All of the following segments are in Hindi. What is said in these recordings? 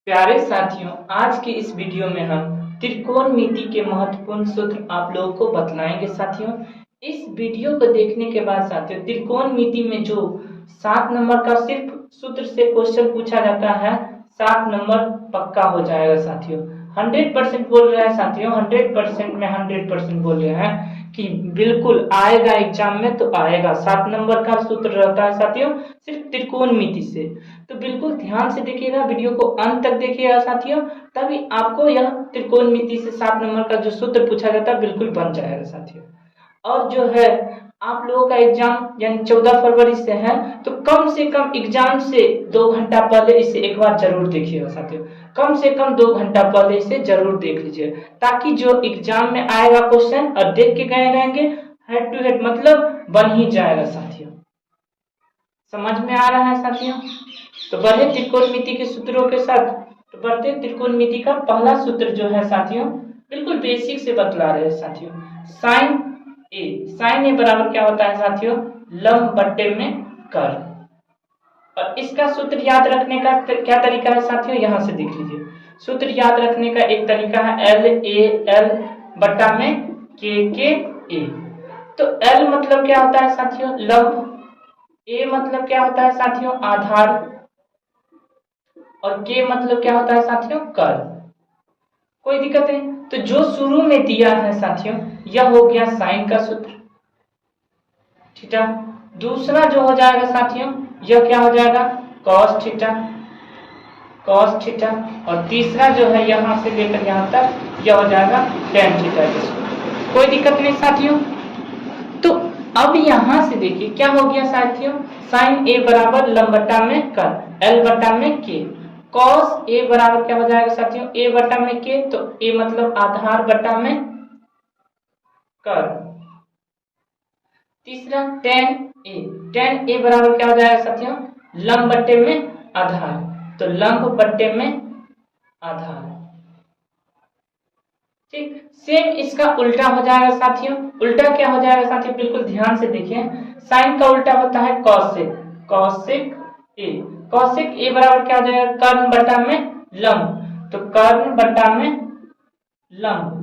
प्यारे साथियों, आज के इस वीडियो में हम त्रिकोणमिति के महत्वपूर्ण सूत्र आप लोगों को बतलाएंगे। साथियों, इस वीडियो को देखने के बाद साथियों, त्रिकोणमिति में जो 7 नंबर का सिर्फ सूत्र से क्वेश्चन पूछा जाता है, 7 नंबर पक्का हो जाएगा। साथियों 100% बोल रहा है। साथियों 100% में 100% बोल रहे हैं कि बिल्कुल आएगा, एग्जाम में तो आएगा। 7 नंबर का सूत्र रहता है साथियों, सिर्फ त्रिकोणमिति से। तो बिल्कुल ध्यान से देखिएगा, वीडियो को अंत तक देखिएगा साथियों, तभी आपको यह त्रिकोणमिति से 7 नंबर का जो सूत्र पूछा जाता है बिल्कुल बन जाएगा साथियों। और जो है आप लोगों का एग्जाम यानी 14 फरवरी से है, तो कम से कम एग्जाम से 2 घंटा पहले इसे एक बार जरूर देखिएगा साथियों। कम से कम 2 घंटा पहले इसे जरूर देख लीजिए, ताकि जो एग्जाम में आएगा क्वेश्चन और देख के गए रहेंगे, हेड टू हेड मतलब बन ही जाएगा साथियों। समझ में आ रहा है साथियों? तो बढ़े त्रिकोणमिति के सूत्रों के साथ। तो बढ़ते त्रिकोणमिति का पहला सूत्र जो है साथियों, बिल्कुल बेसिक से बतला रहे हैं साथियों। साइन ए बराबर क्या होता है साथियों? लंब बट्टे में कर। और इसका सूत्र याद रखने का क्या तरीका है साथियों? यहां से देख लीजिए। सूत्र याद रखने का एक तरीका है एल ए एल बट्टा में के ए। तो एल मतलब क्या होता है साथियों? लंब। ए मतलब क्या होता है साथियों? आधार। और के मतलब क्या होता है साथियों? कर। कोई दिक्कत नहीं। तो जो शुरू में दिया है साथियों, यह हो गया साइन का सूत्र, थीटा। दूसरा जो हो जाएगा साथियों, यह क्या हो जाएगा? Cos theta, cos theta. और तीसरा जो है यहां से लेकर यहां तक यह हो जाएगा टेन थीटा के सूत्र। कोई दिक्कत नहीं साथियों। तो अब यहां से देखिए क्या हो गया साथियों? साइन ए बराबर लंब बट्टा में कर, एल बट्टा में के। कॉस ए बराबर क्या हो जाएगा साथियों? ए बट्टा में के। तो ए मतलब आधार बट्टा में कर। तीसरा टेन ए बराबर क्या हो जाएगा साथियों? लंब बट्टे में आधार। तो लंब बट्टे में आधार। ठीक, सेम इसका उल्टा हो जाएगा साथियों। उल्टा क्या हो जाएगा साथियों? बिल्कुल ध्यान से देखिए। साइन का उल्टा होता है cosec, cosec A. Cosec A बराबर क्या हो जाएगा? कर्ण बट्टा में लंब। तो कर्ण बट्टा में लंब।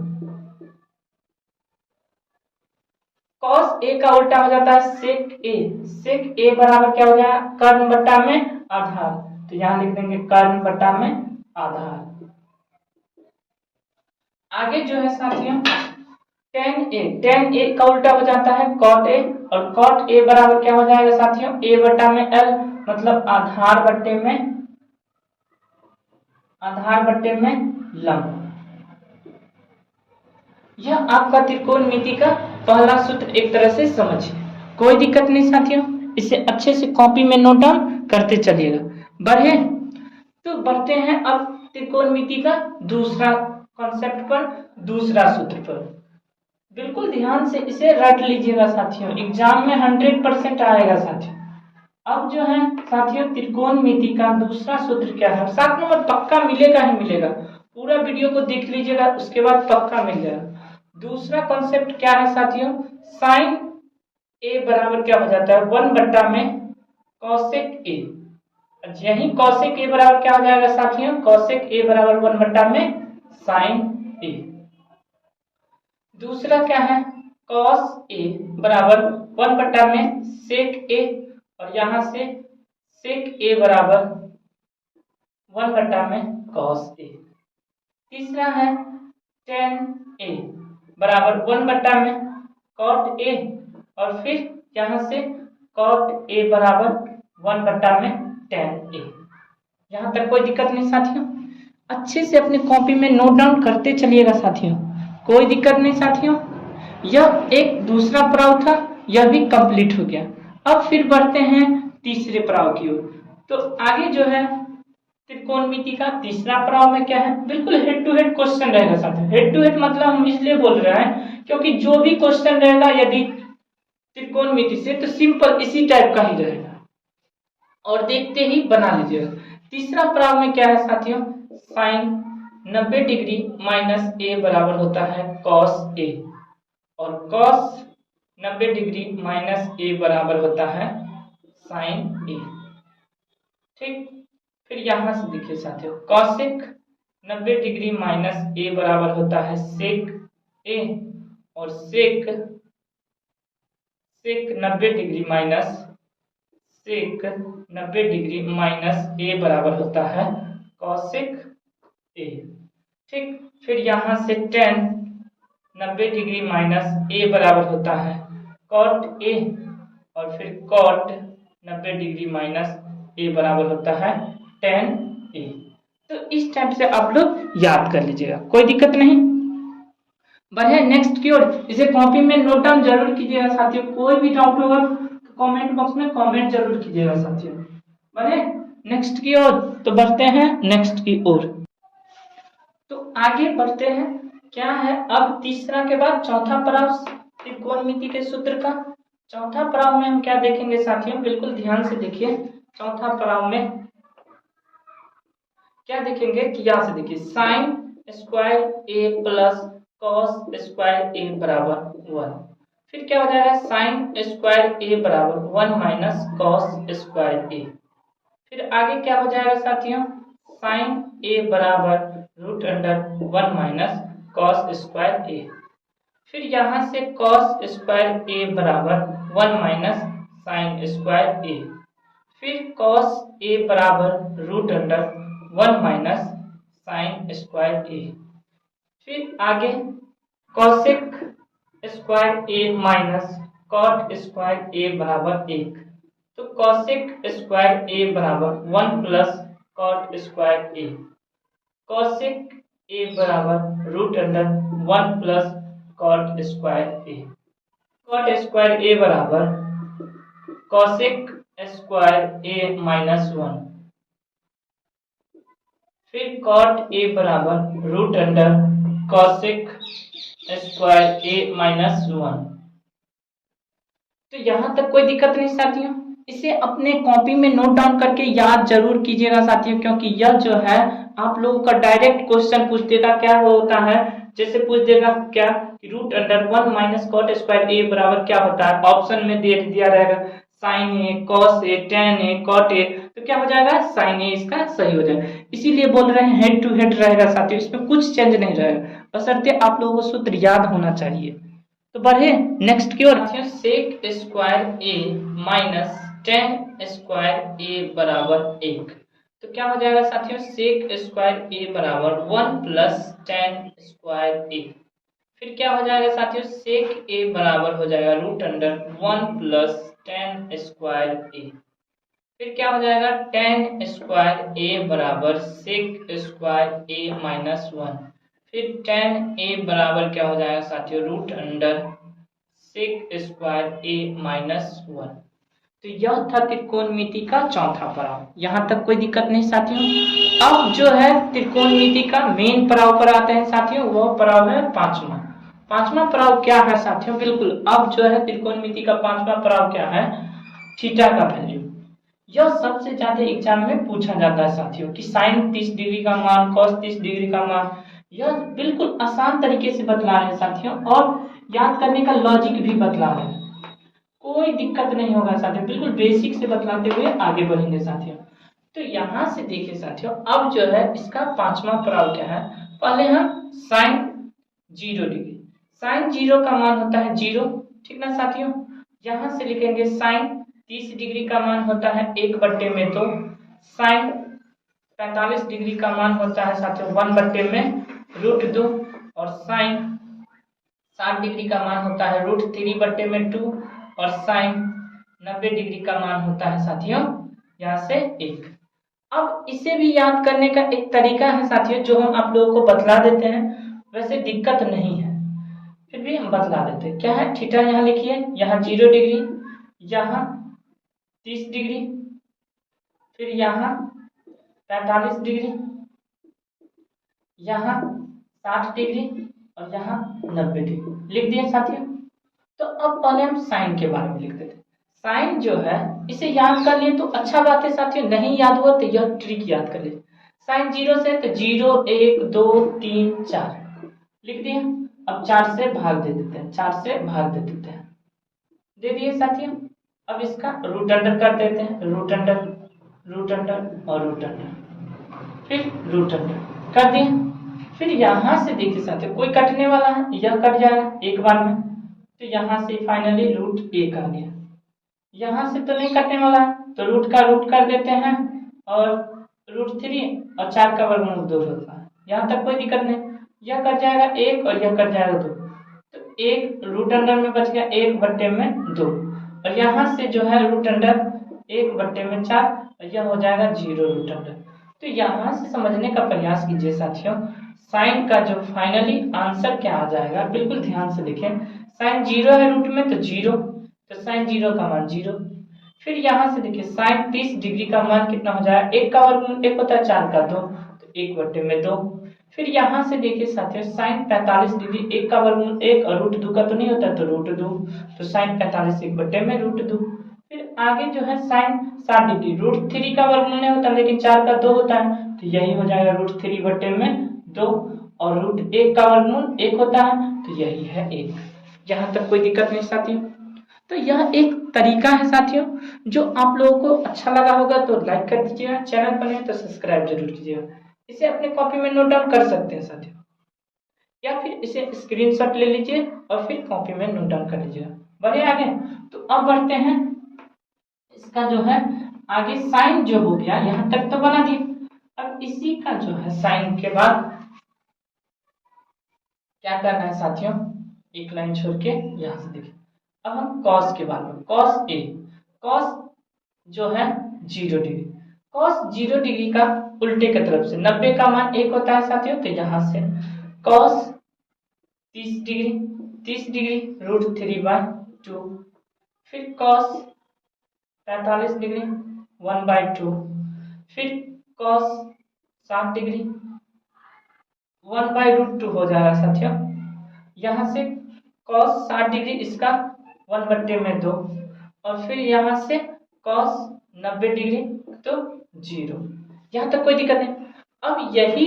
कॉस ए का उल्टा हो जाता है सेक ए। सेक ए बराबर क्या हो जाएगा? कर्ण बट्टा में आधार। तो यहां लिख देंगे कर्ण बट्टा में आधार। आगे जो है साथियों टेन ए का उल्टा हो जाता है कॉट ए। और कॉट ए बराबर क्या हो जाएगा साथियों? ए बट्टा में एल मतलब आधार बट्टे में लंब। यह आपका त्रिकोणमिति का पहला सूत्र एक तरह से समझिए। कोई दिक्कत नहीं साथियों, इसे अच्छे से कॉपी में नोट डाउन करते चलिएगा। बढ़े तो बढ़ते हैं अब त्रिकोणमिति का दूसरा कॉन्सेप्ट पर, दूसरा सूत्र पर। बिल्कुल ध्यान से इसे रट लीजिएगा साथियों, एग्जाम में 100% आएगा साथियों। अब जो है साथियों त्रिकोणमिति का दूसरा सूत्र क्या है? 7 नंबर पक्का मिलेगा ही मिलेगा। पूरा वीडियो को देख लीजिएगा, उसके बाद पक्का मिल जाएगा। दूसरा कॉन्सेप्ट क्या है साथियों? साइन ए बराबर क्या हो जाता है? 1 बट्टा में कॉसेक ए। यही कॉसेक ए बराबर क्या हो जाएगा साथियों? कॉसेक ए बराबर 1 बट्टा में साइन ए। दूसरा क्या है? कॉस ए बराबर 1 बट्टा में सेक ए। और यहां से सेक ए बराबर 1 बट्टा में कॉस ए। तीसरा है टेन ए बराबर 1 बट्टा में कॉट ए। और फिर यहां से कॉट ए बराबर 1 बट्टा में टेन ए। यहां तक कोई दिक्कत नहीं साथियों। अच्छे से अपनी कॉपी में नोट डाउन करते चलिएगा साथियों, कोई दिक्कत नहीं साथियों। यह एक दूसरा पड़ाव था, यह भी कंप्लीट हो गया। अब फिर बढ़ते हैं तीसरे पड़ाव की ओर। तो आगे जो है त्रिकोणमिति का तीसरा पड़ाव में क्या है? बिल्कुल हेड टू हेड क्वेश्चन रहेगा साथियों। हेड टू हेड मतलब हम इसलिए बोल रहे हैं क्योंकि जो भी क्वेश्चन रहेगा यदि त्रिकोणमिति से, तो सिंपल इसी टाइप का ही रहेगा और देखते ही बना लीजिएगा। तीसरा पड़ाव में क्या है साथियों? साइन 90 डिग्री माइनस ए बराबर होता है कॉस ए। और कॉस 90 डिग्री माइनस ए बराबर होता है साइन ए। ठीक, फिर यहाँ से देखिए साथियों कॉसेक 90 डिग्री माइनस ए बराबर होता है सेक ए, और sec 90 degree minus sec 90 degree minus A बराबर होता है कॉसेक ए। ठीक, फिर यहाँ से टेन 90 डिग्री माइनस ए बराबर होता है कॉट ए, और फिर कॉट 90 डिग्री माइनस ए बराबर होता है टेन ए। तो इस टाइप से आप लोग याद कर लीजिएगा, कोई दिक्कत नहीं। बढ़े नेक्स्ट की ओर। इसे कॉपी में नोट डाउन जरूर कीजिएगा साथियों, कोई भी डाउट होगा कमेंट बॉक्स में कमेंट जरूर कीजिएगा साथियों। बढ़े नेक्स्ट की ओर, तो बढ़ते हैं नेक्स्ट की ओर। तो आगे बढ़ते हैं, क्या है अब तीसरा के बाद चौथा पड़ाव त्रिकोणमिति के सूत्र का। चौथा पड़ाव में हम क्या देखेंगे साथियों, बिल्कुल ध्यान से देखिए। चौथा पड़ाव में क्या देखेंगे कि यहां से देखिए sign square A plus cos square A बराबर 1। फिर क्या हो जाएगा साइन स्क्वायर ए बराबर 1 माइनस कॉस स्क्वायर ए। फिर आगे क्या हो जाएगा साथियों, साइन ए बराबर root under 1 minus cos square A. फिर यहाँ से कॉस स्क्वायर ए बराबर 1 माइनस साइन स्क्वायर ए। फिर कॉस ए बराबर root under 1 minus sine square A. फिर आगे cosec square A minus cot square A बराबर 1। तो कॉसेक स्क्वायर ए बराबर 1 plus cot square A. Cosec A बराबर root under 1 plus cot square A. Cot square A बराबर कॉसेक स्क्वायर ए माइनस 1। फिर कॉट ए बराबर root under cosec square A minus 1। तो यहां तक कोई दिक्कत नहीं साथियों, इसे अपने कॉपी में नोट डाउन करके याद जरूर कीजिएगा साथियों, क्योंकि यह जो है आप लोगों का डायरेक्ट क्वेश्चन पूछ देगा। क्या होता है, जैसे पूछ देगा क्या root under 1 minus cot square A बराबर क्या होता है, ऑप्शन में दे दिया रहेगा sine A, cos A, tan A, cot A. तो क्या हो जाएगा साइन ए इसका सही हो जाएगा। इसीलिए बोल रहे हैं हेड टू हेड रहेगा साथियों, इसमें कुछ चेंज नहीं रहेगा, बशर्ते आप लोगों को सूत्र याद होना चाहिए। तो बढ़े नेक्स्ट की ओर। Sec square A minus ten square A बराबर 1। तो क्या हो जाएगा साथियों, सेक स्क्वायर ए बराबर 1 प्लस टेन स्क्वायर ए। फिर क्या हो जाएगा साथियों, सेक ए बराबर हो जाएगा root under 1 plus tan square A. फिर क्या हो जाएगा टेन स्क्वायर ए बराबर सेक स्क्वायर ए माइनस 1। फिर टेन ए बराबर क्या हो जाएगा साथियों, root under sec square A minus 1। तो यह था त्रिकोणमिति का चौथा पड़ाव, यहाँ तक कोई दिक्कत नहीं साथियों। अब जो है त्रिकोणमिति का मेन पड़ाव पर आते हैं साथियों, वह पड़ाव है पांचवा। पांचवा पड़ाव क्या है साथियों, बिल्कुल अब जो है त्रिकोणमिति का पांचवा पड़ाव क्या है, थीटा का वैल्यू। यह सबसे ज्यादा एग्जाम में पूछा जाता है साथियों कि साइन 30 डिग्री का मान, कॉस 30 डिग्री का मान। यह बिल्कुल आसान तरीके से बतला रहे हैं साथियों, और याद करने का लॉजिक भी बतला रहे हैं, कोई दिक्कत नहीं होगा साथियों, बिल्कुल बेसिक से बतलाते हुए आगे बढ़ेंगे साथियों। तो यहाँ से देखिए साथियों, अब जो है इसका पांचवा पड़ाव क्या है। पहले हम साइन 0 डिग्री, साइन 0 का मान होता है 0, ठीक ना साथियों। यहाँ से लिखेंगे साइन 30 डिग्री का मान होता है 1/2। साइन 45 डिग्री का मान होता है साथियों 1/√2। और साइन 60 डिग्री का मान होता है √3/2। और साइन 90 डिग्री का मान होता है साथियों यहाँ से 1। अब इसे भी याद करने का एक तरीका है साथियों, जो हम आप लोगों को बतला देते हैं, वैसे दिक्कत नहीं है फिर भी हम बतला देते हैं। क्या है, थीटा यहाँ लिखिए, यहाँ 0 डिग्री, यहाँ 30 डिग्री, फिर यहाँ 45 डिग्री, यहाँ 60 डिग्री, और यहाँ 90 डिग्री लिख दिए साथियों। तो अब पहले हम साइन के बारे में लिख देते हैं। साइन जो है इसे याद कर लिए तो अच्छा बात है साथियों, नहीं याद हुआ तो यह ट्रिक याद कर लिए। साइन 0 से तो 0, 1, 2, 3, 4 लिख दिए। अब 4 से भाग दे देते हैं, 4 से भाग दे देते हैं, दे दिए साथियों। अब इसका रूट अंडर कर देते हैं, रूट अंडर, रूट अंडर और रूट अंडर। फिर रूट अंडर कर दिए। फिर यहाँ से देखिए साथियों कोई कटने वाला है, यह कट जाएगा एक बार में, तो यहाँ से फाइनली रूट एक आ गया। यहाँ से तो नहीं कटने वाला है तो रूट का रूट कर देते हैं और रूट 3 और 4 का वर्गमूल 2 होता है। यहाँ तक कोई दिक्कत नहीं, यह कट जाएगा 1 और यह कट जाएगा 2, तो 1 रूट अंडर में बच गया 1/2 और यहाँ से जो है रूट अंडर 1/4 और यह हो जाएगा 0 रूट अंडर। तो यहाँ से समझने का प्रयास कीजिए साथियों, साइन का जो फाइनली आंसर क्या आ जाएगा, बिल्कुल ध्यान से देखें। साइन 0 है रूट में तो 0, तो साइन 0 का मान 0। फिर यहाँ से देखिए साइन 30 डिग्री का मान कितना हो जाएगा, 1 का वर्गमूल 1 होता है 4 का 2, तो 1/2। फिर यहाँ से देखिए साथियों साइन 45 डिग्री, 1 का वर्गमूल 1 और रूट 2 का तो नहीं होता तो रूट 2, तो साइन 45 1/√2। फिर आगे जो है साइन 60 डिग्री, रूट 3 का वर्गमूल नहीं होता लेकिन 4 का 2 होता है, तो यही हो जाएगा रूट 3/2 और रूट 1 का वर्गमूल 1 होता है, तो यही है 1। यहाँ तक कोई दिक्कत नहीं साथियों। तो यह एक तरीका है साथियों, जो आप लोगों को अच्छा लगा होगा तो लाइक कर दीजिएगा, चैनल पर नहीं तो सब्सक्राइब जरूर कीजिएगा। इसे अपने कॉपी में नोट डाउन कर सकते हैं साथियों, या फिर इसे स्क्रीनशॉट ले लीजिए और फिर कॉपी में नोट डाउन कर लीजिएगा। बढ़े आगे, तो अब बढ़ते हैं इसका जो है आगे साइन जो हो गया यहाँ तक तो बना दिए। अब इसी का जो है साइन के बाद क्या करना है साथियों, एक लाइन छोड़ के यहाँ से देखिए। अब हम कॉस के बारे में, कॉस ए, कॉस जो है 0 डिग्री, कॉस 0 डिग्री का उल्टे की तरफ से 90 का मान 1 होता है साथियों, तो यहाँ से कॉस 30 डिग्री रूट 3/2, फिर कॉस 45 डिग्री 1/2, फिर कॉस 60 डिग्री 1/√2 हो जाएगा साथियों। यहाँ से कॉस 60 डिग्री इसका 1/2 और फिर यहाँ से कॉस 90 डिग्री तो 0। यहाँ तक कोई दिक्कत नहीं। अब यही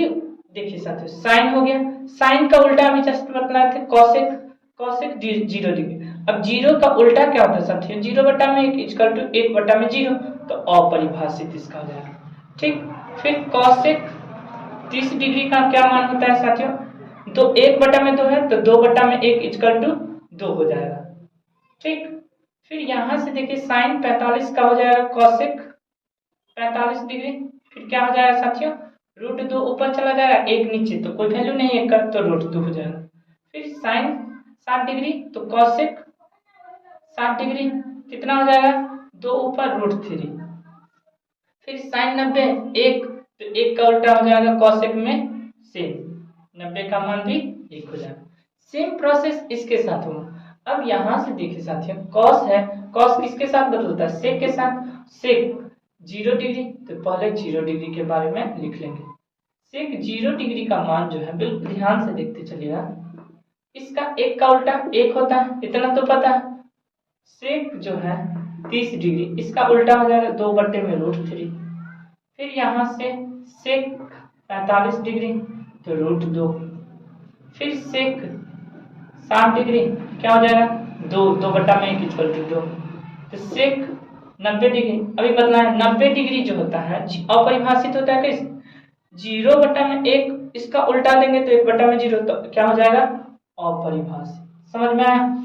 देखिए साथियों साइन हो गया, साइन का उल्टा अभी जस्ट बतलाए थे कॉसेक, कॉसेक 0 डिग्री। अब 0 का उल्टा क्या होता है साथियों, 0/1 इक्वल टू 1/0, तो अपरिभाषित इसका हो जाएगा। ठीक, फिर कॉसेक 30 डिग्री का क्या मान होता है साथियों, तो 1/2 है तो 2/1 इक्वल टू 2 हो जाएगा। ठीक, फिर यहाँ से देखिए साइन 45 का हो जाएगा कॉसेक 45 डिग्री, फिर क्या हो जाएगा साथियों, √2 ऊपर चला जाएगा 1 नीचे तो कोई वैल्यू नहीं है कर, तो √2 हो जाएगा। फिर साइन 60 डिग्री तो कॉसेक 60 डिग्री कितना हो जाएगा, 2 ऊपर √3। फिर साइन 90 1, तो 1 का उल्टा हो जाएगा कॉसेक में सेम, 90 का मान भी 1 हो जाएगा। सेम प्रोसेस इसके साथ होगा। अब यहाँ से देखिए साथियों कॉस है, कॉस किसके साथ बदलता है, सेक के साथ। सेक 0 डिग्री, तो पहले 0 डिग्री के बारे में लिख लेंगे। सेक 0 डिग्री का मान जो है बिल्कुल ध्यान से देखते चलिएगा, इसका 1 का उल्टा 1 होता है, इतना तो पता है। सेक जो है 30 डिग्री, इसका उल्टा हो जाएगा 2/√3। फिर यहाँ से सेक 45 डिग्री तो √2, फिर सेक 60 डिग्री क्या हो जाएगा, 2/1 इक्वल टू 2, तो सेक 90 डिग्री अभी बदला है, 90 डिग्री जो होता है अपरिभाषित होता है कैसे, 0/1 इसका उल्टा देंगे तो 1/0, तो क्या हो जाएगा अपरिभाषित। समझ में आया,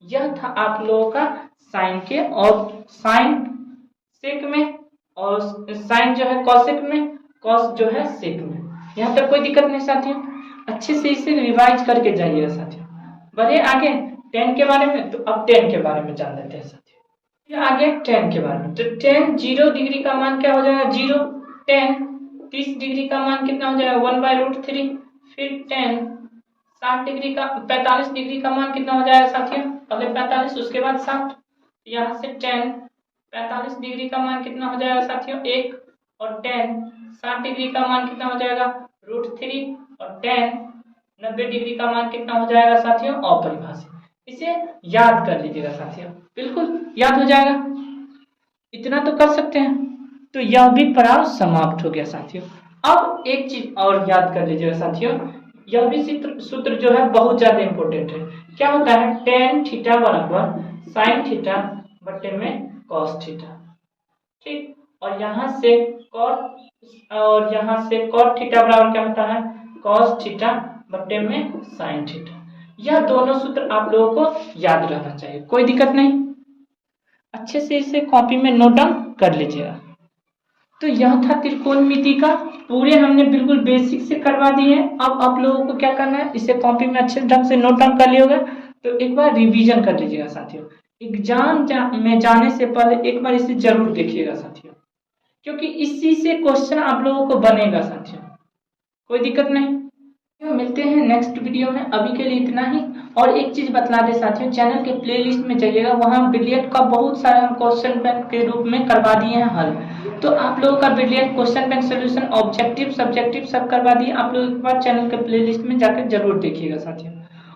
यह था आप लोगों का साइन के, और साइन सेक में और साइन जो है कॉसेक में, कॉस जो है सेक में। यहाँ तक कोई दिक्कत नहीं साथियों, अच्छे से इसे रिवाइज करके जाइएगा साथियों। बढ़े आगे टेन के बारे में, तो अब टेन के बारे में जान लेते हैं साथियों। आगे टेन के बारे में, तो टेन 0 डिग्री का मान क्या हो जाएगा 0, टेन 30 डिग्री का मान कितना हो जाएगा 1/√3, फिर टेन 60 डिग्री का 45 डिग्री का मान कितना हो जाएगा साथियों, पहले 45 उसके बाद 60, यहाँ से टेन 45 डिग्री का मान कितना हो जाएगा साथियों 1, और टेन 60 डिग्री का मान कितना हो जाएगा √3, और टेन 90 डिग्री का मान कितना हो जाएगा साथियों अपरिभाषित। इसे याद कर लीजिएगा साथियों, बिल्कुल याद हो जाएगा, इतना तो कर सकते हैं। तो यह भी पड़ाव समाप्त हो गया साथियों। अब एक चीज और याद कर लीजिएगा साथियों, यह भी सूत्र जो है बहुत ज्यादा इंपॉर्टेंट है। क्या होता है, टेन थीटा बराबर साइन थीटा बटे में कॉस थीटा। ठीक, और यहाँ से कॉस और यहाँ से cot थीटा बराबर क्या होता है, cos थीटा बट्टे में sin थीटा। यह दोनों सूत्र आप लोगों को याद रहना चाहिए, कोई दिक्कत नहीं, अच्छे से इसे कॉपी में नोट डाउन कर लीजिएगा। तो यह था त्रिकोणमिति का, पूरे हमने बिल्कुल बेसिक से करवा दिए हैं। अब आप लोगों को क्या करना है, इसे कॉपी में अच्छे ढंग से नोट डाउन कर लिया होगा, तो एक बार रिवीजन कर लीजिएगा साथियों। एग्जाम में जाने से पहले एक बार इसे जरूर देखिएगा साथियों, क्योंकि इसी से क्वेश्चन आप लोगों को बनेगा साथियों, कोई दिक्कत नहीं। मिलते हैं नेक्स्ट वीडियो में, अभी के लिए इतना ही। और एक चीज बतला दे साथियों, चैनल के प्लेलिस्ट में जाइएगा, वहां ब्रिलियंट का बहुत सारा हम क्वेश्चन बैंक के रूप में करवा दिए हैं हल। तो आप लोगों का brilliant question bank solution objective subjective सब करवा दिए, आप लोग एक बार चैनल के प्लेलिस्ट में जाकर जरूर देखिएगा साथियों।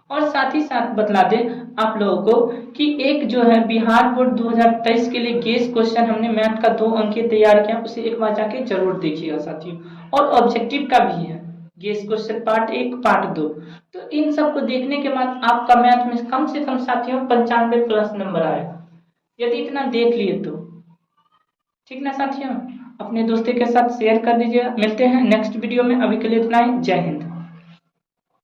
और साथ ही साथ बतला दें आप लोगों को कि एक जो है बिहार बोर्ड 2023 के लिए गेस क्वेश्चन हमने मैथ का 2 अंकीय तैयार किया, उसे एक बार जाके जरूर देखिएगा साथियों। और ऑब्जेक्टिव का भी है गेस क्वेश्चन पार्ट 1 पार्ट 2। तो इन सब को देखने के बाद आपका मैथ में कम से कम साथियों 95 प्लस नंबर आएगा, यदि इतना देख लिए तो। ठीक ना साथियों, अपने दोस्तों के साथ शेयर कर दीजिएगा। मिलते हैं नेक्स्ट वीडियो में, अभी के लिए इतना ही, जय हिंद।